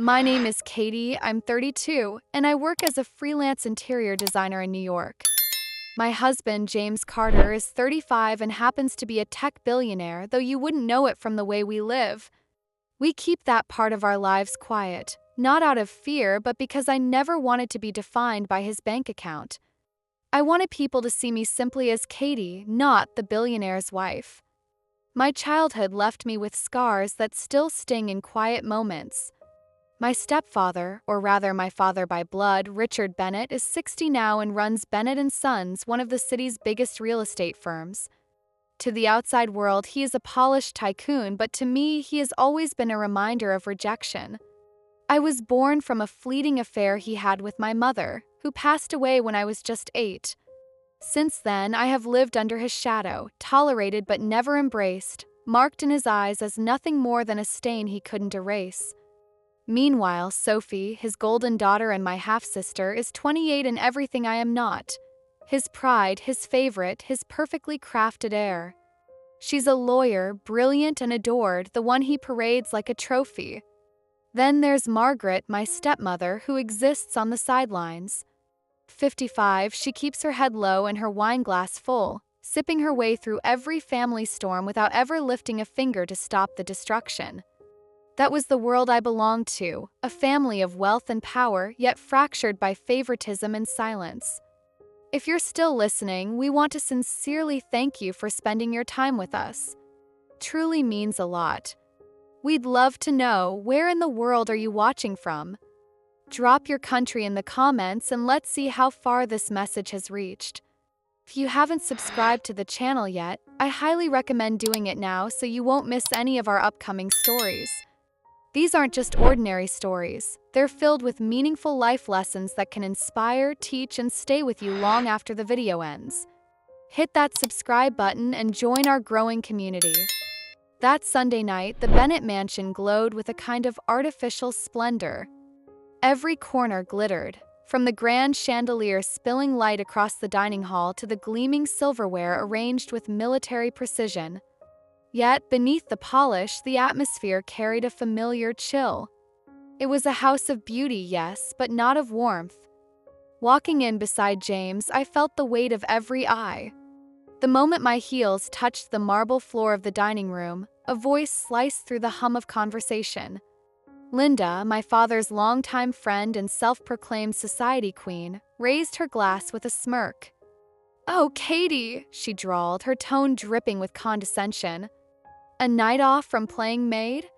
My name is Katie, I'm 32, and I work as a freelance interior designer in New York. My husband, James Carter, is 35 and happens to be a tech billionaire, though you wouldn't know it from the way we live. We keep that part of our lives quiet, not out of fear, but because I never wanted to be defined by his bank account. I wanted people to see me simply as Katie, not the billionaire's wife. My childhood left me with scars that still sting in quiet moments. My stepfather, or rather my father by blood, Richard Bennett, is 60 now and runs Bennett Sons, one of the city's biggest real estate firms. To the outside world, he is a polished tycoon, but to me, he has always been a reminder of rejection. I was born from a fleeting affair he had with my mother, who passed away when I was just 8. Since then, I have lived under his shadow, tolerated but never embraced, marked in his eyes as nothing more than a stain he couldn't erase. Meanwhile, Sophie, his golden daughter and my half-sister, is 28 and everything I am not. His pride, his favorite, his perfectly crafted heir. She's a lawyer, brilliant and adored, the one he parades like a trophy. Then there's Margaret, my stepmother, who exists on the sidelines. 55, she keeps her head low and her wine glass full, sipping her way through every family storm without ever lifting a finger to stop the destruction. That was the world I belonged to, a family of wealth and power, yet fractured by favoritism and silence. If you're still listening, we want to sincerely thank you for spending your time with us. Truly means a lot. We'd love to know, where in the world are you watching from? Drop your country in the comments and let's see how far this message has reached. If you haven't subscribed to the channel yet, I highly recommend doing it now so you won't miss any of our upcoming stories. These aren't just ordinary stories. They're filled with meaningful life lessons that can inspire, teach, and stay with you long after the video ends. Hit that subscribe button and join our growing community. That Sunday night, the Bennett mansion glowed with a kind of artificial splendor. Every corner glittered, from the grand chandelier spilling light across the dining hall to the gleaming silverware arranged with military precision. Yet, beneath the polish, the atmosphere carried a familiar chill. It was a house of beauty, yes, but not of warmth. Walking in beside James, I felt the weight of every eye. The moment my heels touched the marble floor of the dining room, a voice sliced through the hum of conversation. Linda, my father's longtime friend and self-proclaimed society queen, raised her glass with a smirk. "Oh, Katie," she drawled, her tone dripping with condescension. "A night off from playing maid?"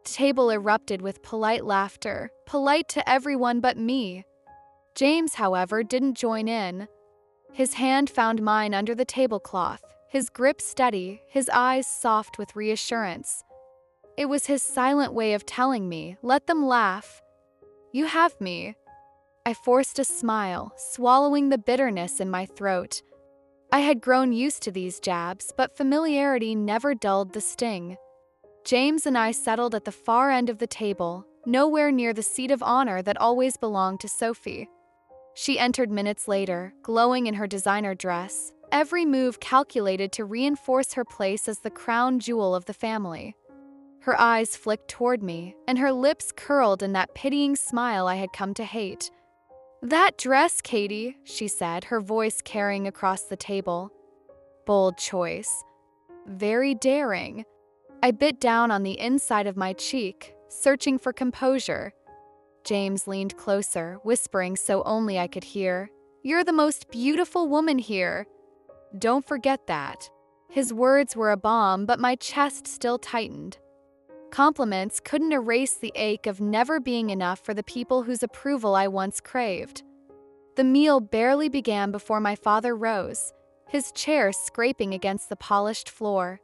The table erupted with polite laughter, polite to everyone but me. James, however, didn't join in. His hand found mine under the tablecloth, his grip steady, his eyes soft with reassurance. It was his silent way of telling me, "Let them laugh. You have me." I forced a smile, swallowing the bitterness in my throat. I had grown used to these jabs, but familiarity never dulled the sting. James and I settled at the far end of the table, nowhere near the seat of honor that always belonged to Sophie. She entered minutes later, glowing in her designer dress, every move calculated to reinforce her place as the crown jewel of the family. Her eyes flicked toward me, and her lips curled in that pitying smile I had come to hate. "That dress, Katie," she said, her voice carrying across the table. Bold choice. Very daring. I bit down on the inside of my cheek, searching for composure. James leaned closer, whispering so only I could hear, "You're the most beautiful woman here. Don't forget that." His words were a balm, but my chest still tightened. Compliments couldn't erase the ache of never being enough for the people whose approval I once craved. The meal barely began before my father rose, his chair scraping against the polished floor.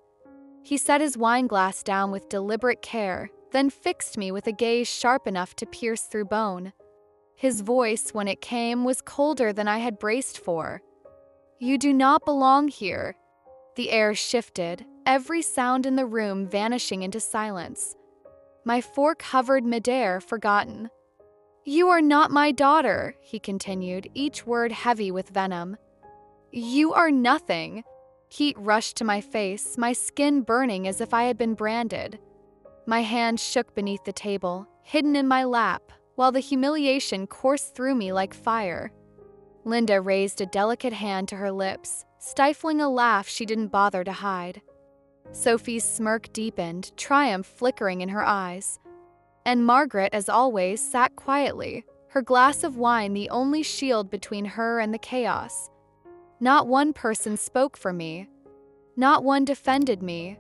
He set his wine glass down with deliberate care, then fixed me with a gaze sharp enough to pierce through bone. His voice, when it came, was colder than I had braced for. "You do not belong here." The air shifted, every sound in the room vanishing into silence. My fork hovered midair, forgotten. "You are not my daughter," he continued, each word heavy with venom. "You are nothing." Heat rushed to my face, my skin burning as if I had been branded. My hand shook beneath the table, hidden in my lap, while the humiliation coursed through me like fire. Linda raised a delicate hand to her lips, stifling a laugh she didn't bother to hide. Sophie's smirk deepened, triumph flickering in her eyes. And Margaret, as always, sat quietly, her glass of wine the only shield between her and the chaos. Not one person spoke for me. Not one defended me.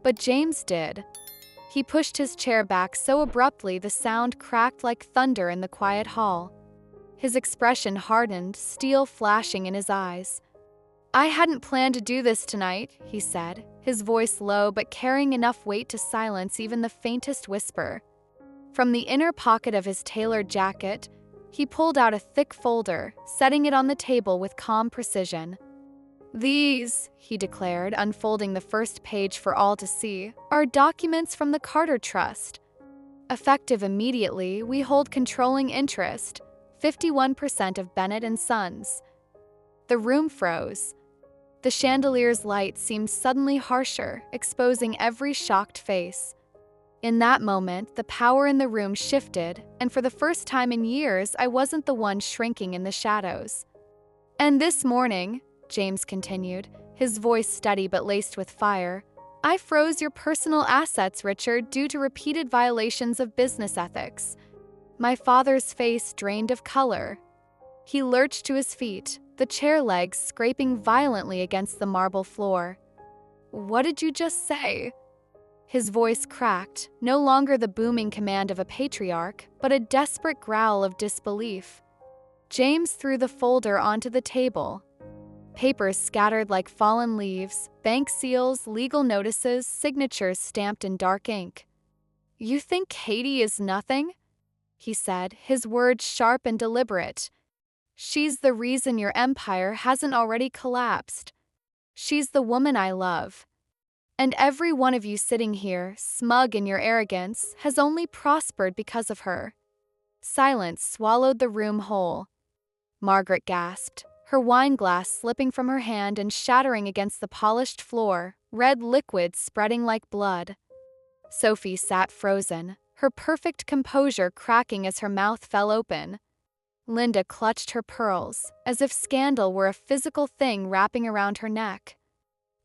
But James did. He pushed his chair back so abruptly the sound cracked like thunder in the quiet hall. His expression hardened, steel flashing in his eyes. "I hadn't planned to do this tonight," he said, his voice low but carrying enough weight to silence even the faintest whisper. From the inner pocket of his tailored jacket, he pulled out a thick folder, setting it on the table with calm precision. "These," he declared, unfolding the first page for all to see, "are documents from the Carter Trust. Effective immediately, we hold controlling interest, 51% of Bennett Sons." The room froze. The chandelier's light seemed suddenly harsher, exposing every shocked face. In that moment, the power in the room shifted, and for the first time in years, I wasn't the one shrinking in the shadows. "And this morning," James continued, his voice steady but laced with fire, "I froze your personal assets, Richard, due to repeated violations of business ethics." My father's face drained of color. He lurched to his feet, the chair legs scraping violently against the marble floor. "What did you just say?" His voice cracked, no longer the booming command of a patriarch, but a desperate growl of disbelief. James threw the folder onto the table. Papers scattered like fallen leaves, bank seals, legal notices, signatures stamped in dark ink. "You think Katie is nothing?" he said, his words sharp and deliberate. "She's the reason your empire hasn't already collapsed. She's the woman I love. And every one of you sitting here, smug in your arrogance, has only prospered because of her." Silence swallowed the room whole. Margaret gasped, her wine glass slipping from her hand and shattering against the polished floor, red liquid spreading like blood. Sophie sat frozen, her perfect composure cracking as her mouth fell open. Linda clutched her pearls, as if scandal were a physical thing wrapping around her neck.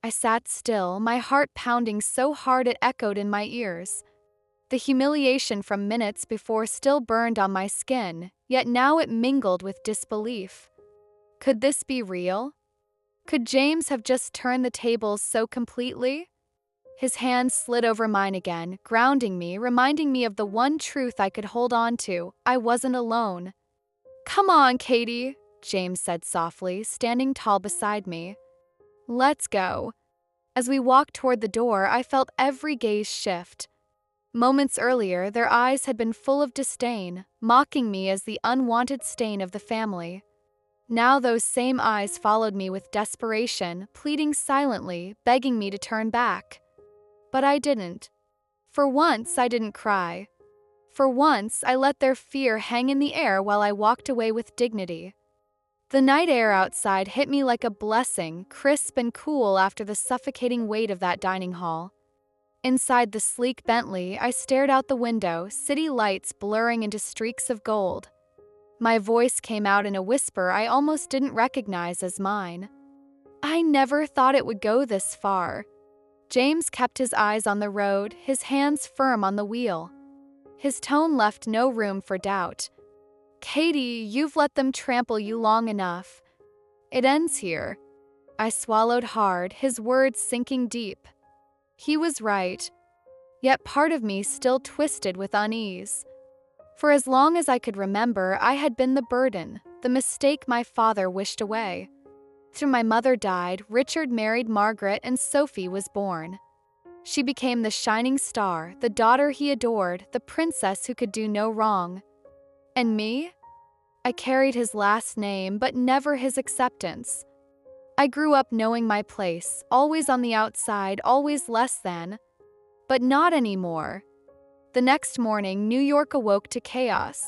I sat still, my heart pounding so hard it echoed in my ears. The humiliation from minutes before still burned on my skin, yet now it mingled with disbelief. Could this be real? Could James have just turned the tables so completely? His hand slid over mine again, grounding me, reminding me of the one truth I could hold on to: I wasn't alone. "Come on, Katie," James said softly, standing tall beside me. "Let's go." As we walked toward the door, I felt every gaze shift. Moments earlier, their eyes had been full of disdain, mocking me as the unwanted stain of the family. Now those same eyes followed me with desperation, pleading silently, begging me to turn back. But I didn't. For once, I didn't cry. For once, I let their fear hang in the air while I walked away with dignity. The night air outside hit me like a blessing, crisp and cool after the suffocating weight of that dining hall. Inside the sleek Bentley, I stared out the window, city lights blurring into streaks of gold. My voice came out in a whisper I almost didn't recognize as mine. "I never thought it would go this far." James kept his eyes on the road, his hands firm on the wheel. His tone left no room for doubt. "Katie, you've let them trample you long enough. It ends here." I swallowed hard, his words sinking deep. He was right. Yet part of me still twisted with unease. For as long as I could remember, I had been the burden, the mistake my father wished away. After my mother died, Richard married Margaret and Sophie was born. She became the shining star, the daughter he adored, the princess who could do no wrong. And me? I carried his last name, but never his acceptance. I grew up knowing my place, always on the outside, always less than. But not anymore. The next morning, New York awoke to chaos.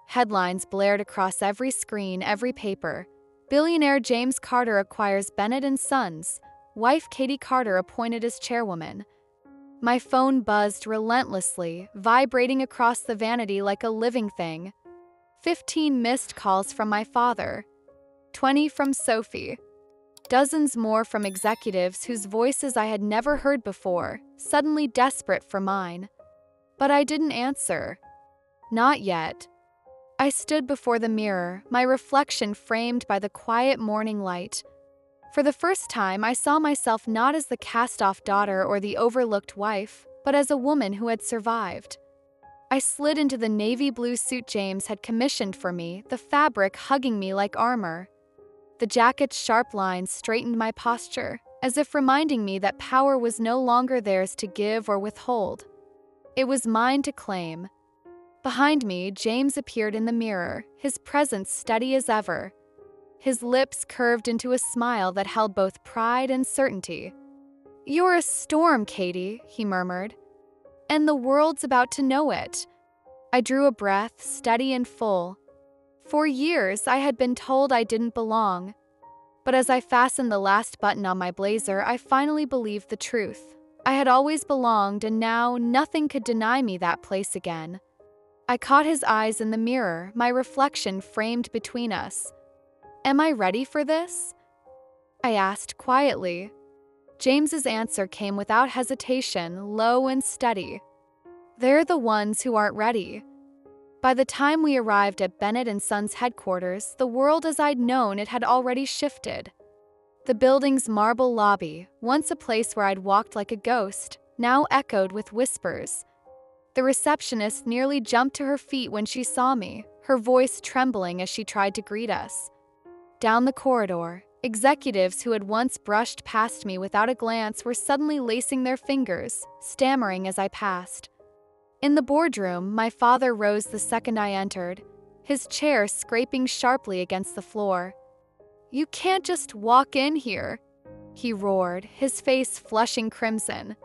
Headlines blared across every screen, every paper. Billionaire James Carter acquires Bennett Sons. Wife Katie Carter appointed as chairwoman. My phone buzzed relentlessly, vibrating across the vanity like a living thing. 15 missed calls from my father. 20 from Sophie. Dozens more from executives whose voices I had never heard before, suddenly desperate for mine. But I didn't answer. Not yet. I stood before the mirror, my reflection framed by the quiet morning light. For the first time, I saw myself not as the cast-off daughter or the overlooked wife, but as a woman who had survived. I slid into the navy blue suit James had commissioned for me, the fabric hugging me like armor. The jacket's sharp lines straightened my posture, as if reminding me that power was no longer theirs to give or withhold. It was mine to claim. Behind me, James appeared in the mirror, his presence steady as ever. His lips curved into a smile that held both pride and certainty. "You're a storm, Katie," he murmured. "And the world's about to know it." I drew a breath, steady and full. For years, I had been told I didn't belong. But as I fastened the last button on my blazer, I finally believed the truth. I had always belonged, and now nothing could deny me that place again. I caught his eyes in the mirror, my reflection framed between us. "Am I ready for this?" I asked quietly. James's answer came without hesitation, low and steady. "They're the ones who aren't ready." By the time we arrived at Bennett Sons headquarters, the world as I'd known it had already shifted. The building's marble lobby, once a place where I'd walked like a ghost, now echoed with whispers. The receptionist nearly jumped to her feet when she saw me, her voice trembling as she tried to greet us. Down the corridor, executives who had once brushed past me without a glance were suddenly lacing their fingers, stammering as I passed. In the boardroom, my father rose the second I entered, his chair scraping sharply against the floor. "You can't just walk in here," he roared, his face flushing crimson.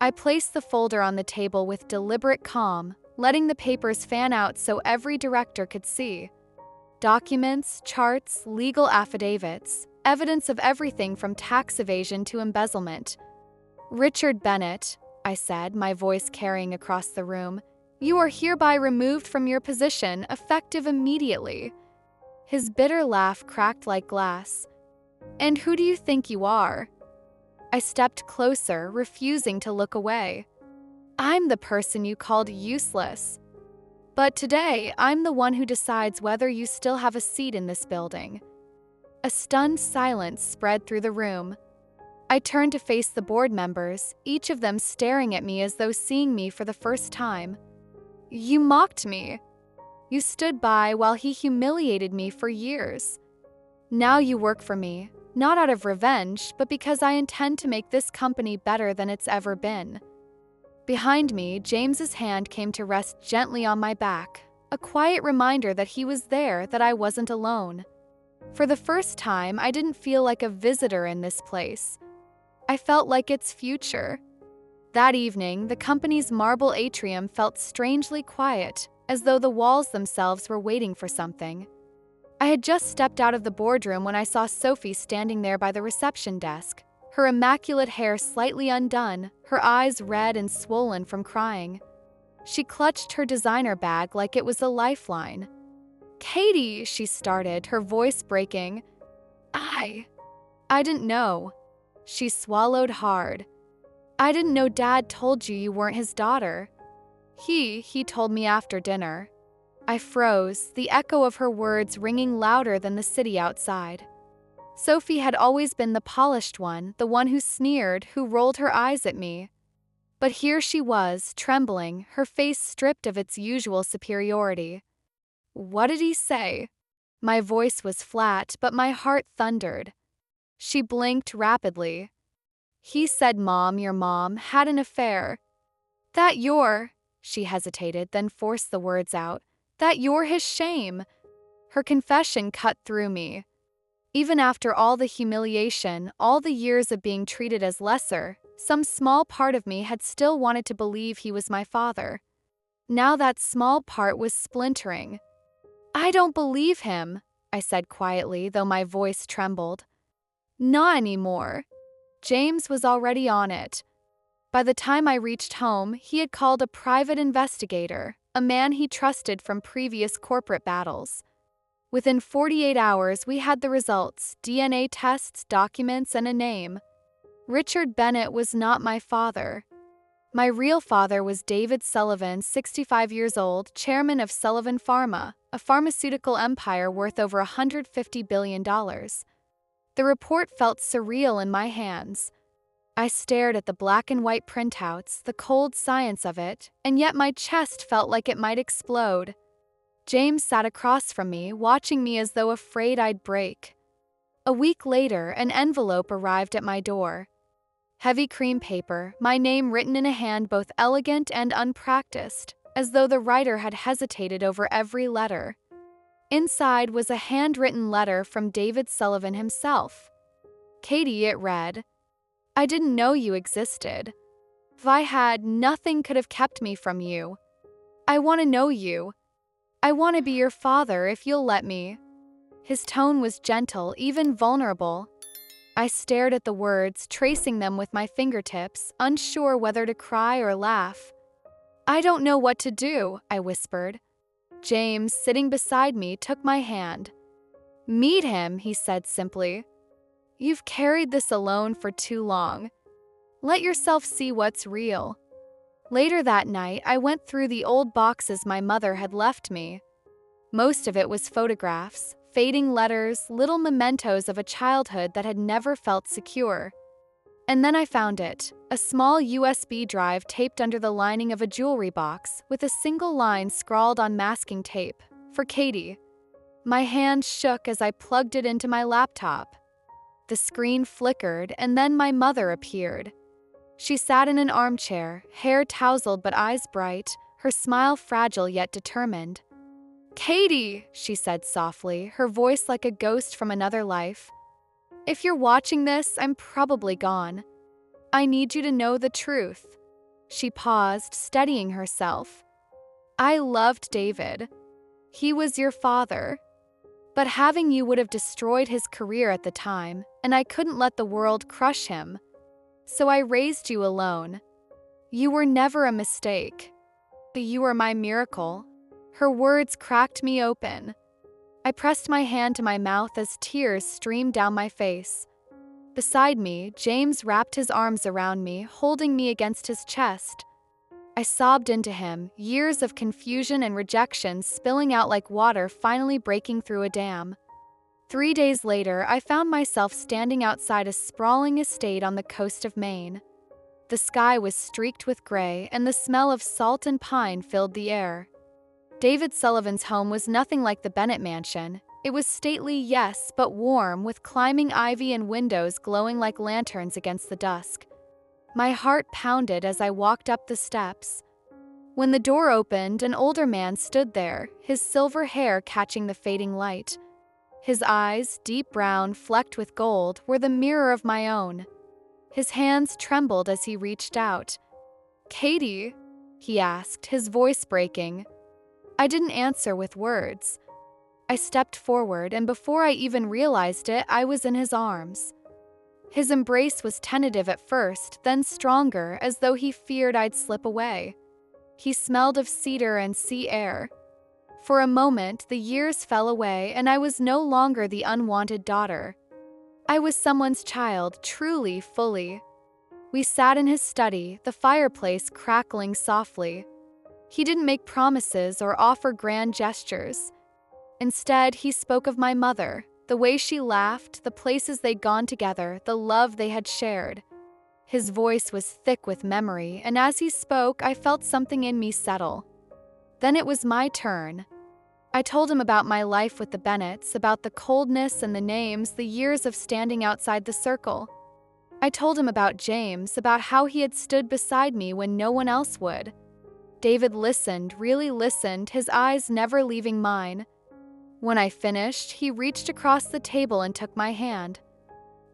I placed the folder on the table with deliberate calm, letting the papers fan out so every director could see. Documents, charts, legal affidavits, evidence of everything from tax evasion to embezzlement. "Richard Bennett," I said, my voice carrying across the room, "you are hereby removed from your position, effective immediately." His bitter laugh cracked like glass. "And who do you think you are?" I stepped closer, refusing to look away. "I'm the person you called useless. But today, I'm the one who decides whether you still have a seat in this building." A stunned silence spread through the room. I turned to face the board members, each of them staring at me as though seeing me for the first time. "You mocked me. You stood by while he humiliated me for years. Now you work for me, not out of revenge, but because I intend to make this company better than it's ever been." Behind me, James's hand came to rest gently on my back, a quiet reminder that he was there, that I wasn't alone. For the first time, I didn't feel like a visitor in this place. I felt like its future. That evening, the company's marble atrium felt strangely quiet, as though the walls themselves were waiting for something. I had just stepped out of the boardroom when I saw Sophie standing there by the reception desk, her immaculate hair slightly undone, her eyes red and swollen from crying. She clutched her designer bag like it was a lifeline. "Katie," she started, her voice breaking. I didn't know." She swallowed hard. "I didn't know Dad told you weren't his daughter. He told me after dinner." I froze, the echo of her words ringing louder than the city outside. Sophie had always been the polished one, the one who sneered, who rolled her eyes at me. But here she was, trembling, her face stripped of its usual superiority. "What did he say?" My voice was flat, but my heart thundered. She blinked rapidly. "He said your mom, had an affair. That you're," she hesitated, then forced the words out, "that you're his shame." Her confession cut through me. Even after all the humiliation, all the years of being treated as lesser, some small part of me had still wanted to believe he was my father. Now that small part was splintering. "I don't believe him," I said quietly, though my voice trembled. "Not anymore." James was already on it. By the time I reached home, he had called a private investigator, a man he trusted from previous corporate battles. Within 48 hours, we had the results: DNA tests, documents, and a name. Richard Bennett was not my father. My real father was David Sullivan, 65 years old, chairman of Sullivan Pharma, a pharmaceutical empire worth over $150 billion. The report felt surreal in my hands. I stared at the black and white printouts, the cold science of it, and yet my chest felt like it might explode. James sat across from me, watching me as though afraid I'd break. A week later, an envelope arrived at my door. Heavy cream paper, my name written in a hand both elegant and unpracticed, as though the writer had hesitated over every letter. Inside was a handwritten letter from David Sullivan himself. "Katie," it read, "I didn't know you existed. If I had, nothing could have kept me from you. I want to know you. I want to be your father if you'll let me." His tone was gentle, even vulnerable. I stared at the words, tracing them with my fingertips, unsure whether to cry or laugh. "I don't know what to do," I whispered. James, sitting beside me, took my hand. "Meet him," he said simply. "You've carried this alone for too long. Let yourself see what's real." Later that night, I went through the old boxes my mother had left me. Most of it was photographs, fading letters, little mementos of a childhood that had never felt secure. And then I found it, a small USB drive taped under the lining of a jewelry box, with a single line scrawled on masking tape, "For Katie." My hand shook as I plugged it into my laptop. The screen flickered, and then my mother appeared. She sat in an armchair, hair tousled but eyes bright, her smile fragile yet determined. "Katie," she said softly, her voice like a ghost from another life. "If you're watching this, I'm probably gone. I need you to know the truth." She paused, steadying herself. "I loved David. He was your father. But having you would have destroyed his career at the time, and I couldn't let the world crush him. So I raised you alone. You were never a mistake. You were my miracle." Her words cracked me open. I pressed my hand to my mouth as tears streamed down my face. Beside me, James wrapped his arms around me, holding me against his chest. I sobbed into him, years of confusion and rejection spilling out like water finally breaking through a dam. 3 days later, I found myself standing outside a sprawling estate on the coast of Maine. The sky was streaked with gray, and the smell of salt and pine filled the air. David Sullivan's home was nothing like the Bennett mansion. It was stately, yes, but warm, with climbing ivy and windows glowing like lanterns against the dusk. My heart pounded as I walked up the steps. When the door opened, an older man stood there, his silver hair catching the fading light. His eyes, deep brown, flecked with gold, were the mirror of my own. His hands trembled as he reached out. "Katie?" he asked, his voice breaking. I didn't answer with words. I stepped forward, and before I even realized it, I was in his arms. His embrace was tentative at first, then stronger, as though he feared I'd slip away. He smelled of cedar and sea air. For a moment, the years fell away, and I was no longer the unwanted daughter. I was someone's child, truly, fully. We sat in his study, the fireplace crackling softly. He didn't make promises or offer grand gestures. Instead, he spoke of my mother, the way she laughed, the places they'd gone together, the love they had shared. His voice was thick with memory, and as he spoke, I felt something in me settle. Then it was my turn. I told him about my life with the Bennetts, about the coldness and the names, the years of standing outside the circle. I told him about James, about how he had stood beside me when no one else would. David listened, really listened, his eyes never leaving mine. When I finished, he reached across the table and took my hand.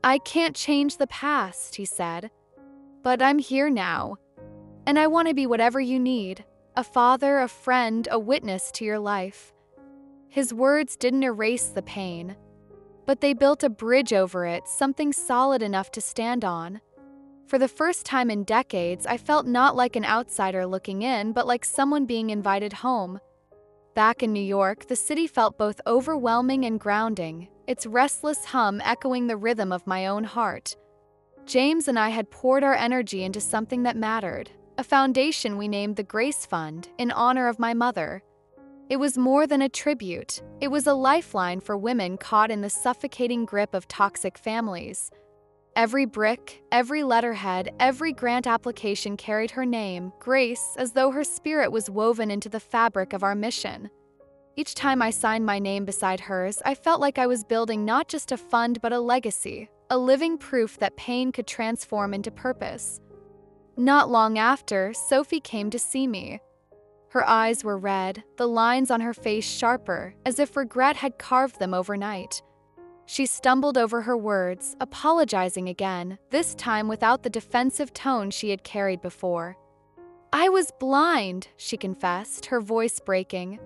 "I can't change the past," he said, "but I'm here now. And I want to be whatever you need, a father, a friend, a witness to your life." His words didn't erase the pain, but they built a bridge over it, something solid enough to stand on. For the first time in decades, I felt not like an outsider looking in, but like someone being invited home. Back in New York, the city felt both overwhelming and grounding, its restless hum echoing the rhythm of my own heart. James and I had poured our energy into something that mattered, a foundation we named the Grace Fund in honor of my mother. It was more than a tribute, it was a lifeline for women caught in the suffocating grip of toxic families. Every brick, every letterhead, every grant application carried her name, Grace, as though her spirit was woven into the fabric of our mission. Each time I signed my name beside hers, I felt like I was building not just a fund but a legacy, a living proof that pain could transform into purpose. Not long after, Sophie came to see me. Her eyes were red, the lines on her face sharper, as if regret had carved them overnight. She stumbled over her words, apologizing again, this time without the defensive tone she had carried before. "I was blind," she confessed, her voice breaking.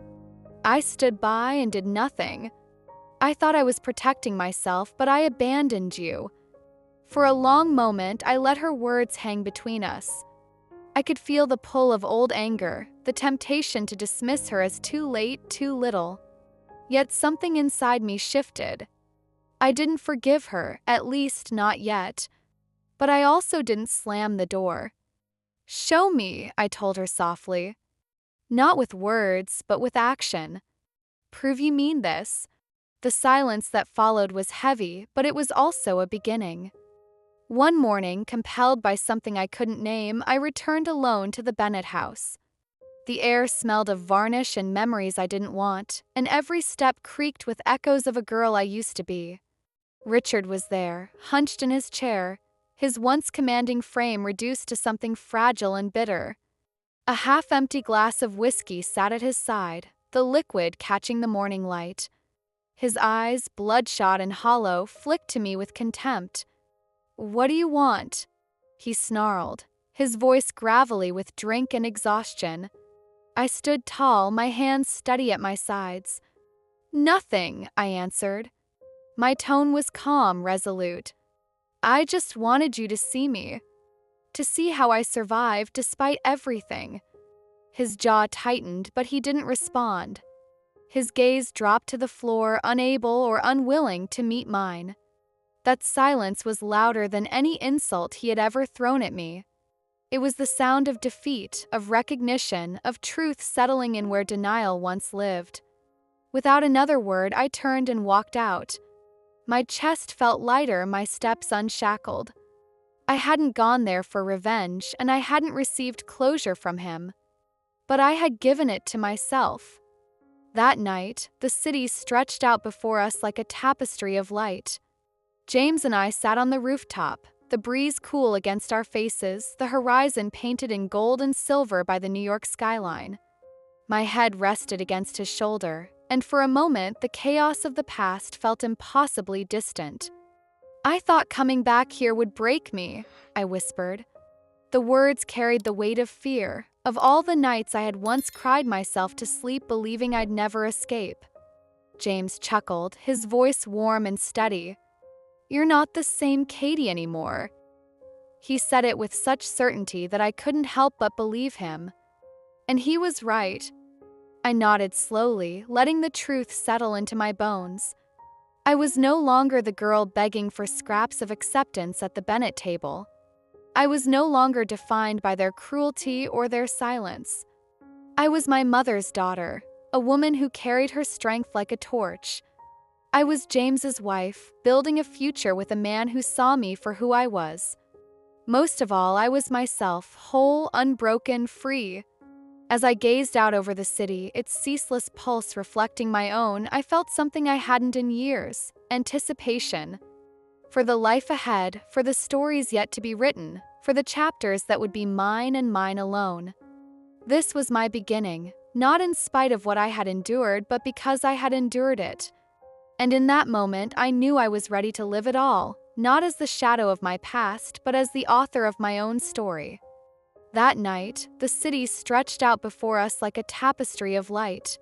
"I stood by and did nothing. I thought I was protecting myself, but I abandoned you." For a long moment, I let her words hang between us. I could feel the pull of old anger, the temptation to dismiss her as too late, too little. Yet something inside me shifted. I didn't forgive her, at least not yet. But I also didn't slam the door. "Show me," I told her softly. "Not with words, but with action. Prove you mean this." The silence that followed was heavy, but it was also a beginning. One morning, compelled by something I couldn't name, I returned alone to the Bennett house. The air smelled of varnish and memories I didn't want, and every step creaked with echoes of a girl I used to be. Richard was there, hunched in his chair, his once commanding frame reduced to something fragile and bitter. A half-empty glass of whiskey sat at his side, the liquid catching the morning light. His eyes, bloodshot and hollow, flicked to me with contempt. "What do you want?" he snarled, his voice gravelly with drink and exhaustion. I stood tall, my hands steady at my sides. "Nothing," I answered. My tone was calm, resolute. "I just wanted you to see me. To see how I survived despite everything." His jaw tightened, but he didn't respond. His gaze dropped to the floor, unable or unwilling to meet mine. That silence was louder than any insult he had ever thrown at me. It was the sound of defeat, of recognition, of truth settling in where denial once lived. Without another word, I turned and walked out. My chest felt lighter, my steps unshackled. I hadn't gone there for revenge, and I hadn't received closure from him. But I had given it to myself. That night, the city stretched out before us like a tapestry of light. James and I sat on the rooftop, the breeze cool against our faces, the horizon painted in gold and silver by the New York skyline. My head rested against his shoulder, and for a moment the chaos of the past felt impossibly distant. "I thought coming back here would break me," I whispered. The words carried the weight of fear, of all the nights I had once cried myself to sleep believing I'd never escape. James chuckled, his voice warm and steady. "You're not the same Katie anymore." He said it with such certainty that I couldn't help but believe him. And he was right. I nodded slowly, letting the truth settle into my bones. I was no longer the girl begging for scraps of acceptance at the Bennett table. I was no longer defined by their cruelty or their silence. I was my mother's daughter, a woman who carried her strength like a torch. I was James's wife, building a future with a man who saw me for who I was. Most of all, I was myself, whole, unbroken, free. As I gazed out over the city, its ceaseless pulse reflecting my own, I felt something I hadn't in years: anticipation. For the life ahead, for the stories yet to be written, for the chapters that would be mine and mine alone. This was my beginning, not in spite of what I had endured, but because I had endured it. And in that moment, I knew I was ready to live it all, not as the shadow of my past, but as the author of my own story. That night, the city stretched out before us like a tapestry of light.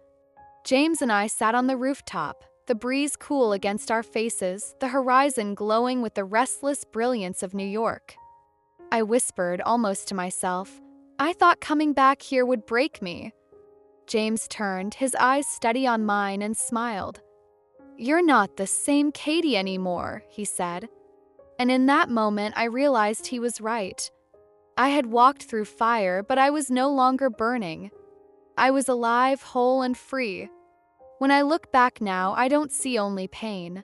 James and I sat on the rooftop, the breeze cool against our faces, the horizon glowing with the restless brilliance of New York. I whispered, almost to myself. I thought coming back here would break me. James turned, his eyes steady on mine, and smiled. You're not the same Katie anymore, he said. And in that moment, I realized he was right. I had walked through fire, but I was no longer burning. I was alive, whole, and free. When I look back now, I don't see only pain.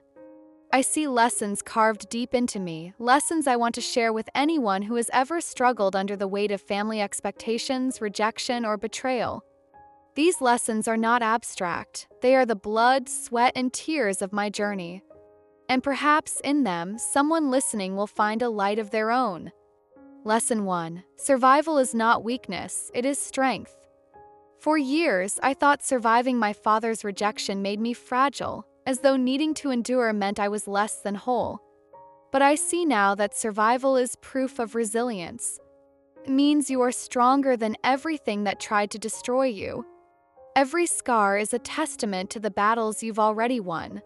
I see lessons carved deep into me, lessons I want to share with anyone who has ever struggled under the weight of family expectations, rejection, or betrayal. These lessons are not abstract. They are the blood, sweat, and tears of my journey. And perhaps in them, someone listening will find a light of their own. Lesson 1. Survival is not weakness, it is strength. For years, I thought surviving my father's rejection made me fragile, as though needing to endure meant I was less than whole. But I see now that survival is proof of resilience. It means you are stronger than everything that tried to destroy you. Every scar is a testament to the battles you've already won.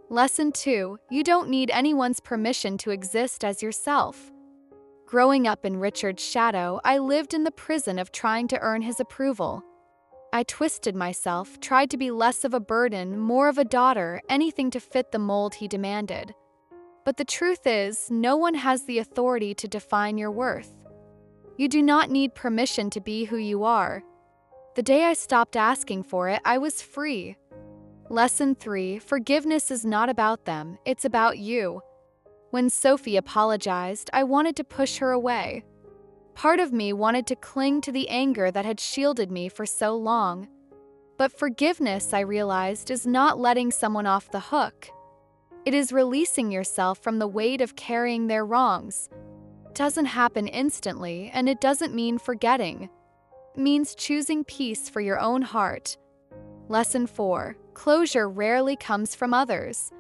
Lesson 2. You don't need anyone's permission to exist as yourself. Growing up in Richard's shadow, I lived in the prison of trying to earn his approval. I twisted myself, tried to be less of a burden, more of a daughter, anything to fit the mold he demanded. But the truth is, no one has the authority to define your worth. You do not need permission to be who you are. The day I stopped asking for it, I was free. Lesson 3. Forgiveness is not about them, it's about you. When Sophie apologized, I wanted to push her away. Part of me wanted to cling to the anger that had shielded me for so long. But forgiveness, I realized, is not letting someone off the hook. It is releasing yourself from the weight of carrying their wrongs. It doesn't happen instantly, and it doesn't mean forgetting. It means choosing peace for your own heart. Lesson 4. Closure rarely comes from others.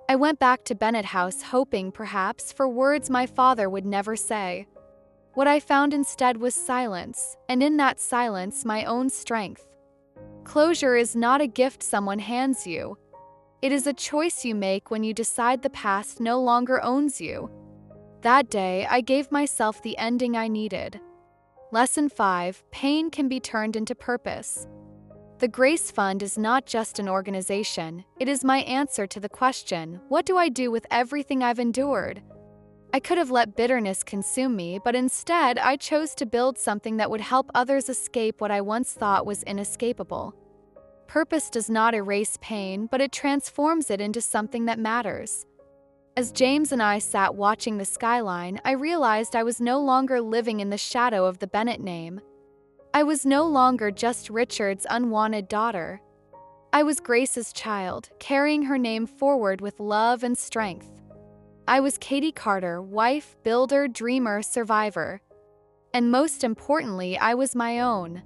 I went back to Bennett House hoping, perhaps, for words my father would never say. What I found instead was silence, and in that silence, my own strength. Closure is not a gift someone hands you. It is a choice you make when you decide the past no longer owns you. That day, I gave myself the ending I needed. Lesson 5. Pain can be turned into purpose. The Grace Fund is not just an organization, it is my answer to the question, what do I do with everything I've endured? I could have let bitterness consume me, but instead I chose to build something that would help others escape what I once thought was inescapable. Purpose does not erase pain, but it transforms it into something that matters. As James and I sat watching the skyline, I realized I was no longer living in the shadow of the Bennett name. I was no longer just Richard's unwanted daughter. I was Grace's child, carrying her name forward with love and strength. I was Katie Carter, wife, builder, dreamer, survivor. And most importantly, I was my own.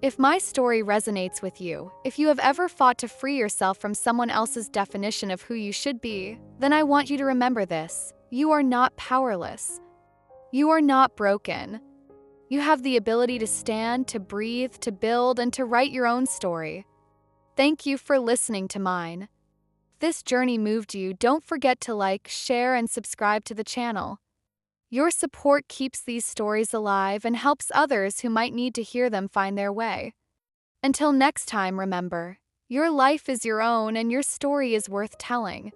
If my story resonates with you, if you have ever fought to free yourself from someone else's definition of who you should be, then I want you to remember this. You are not powerless. You are not broken. You have the ability to stand, to breathe, to build, and to write your own story. Thank you for listening to mine. If this journey moved you, don't forget to like, share, and subscribe to the channel. Your support keeps these stories alive and helps others who might need to hear them find their way. Until next time, remember, your life is your own and your story is worth telling.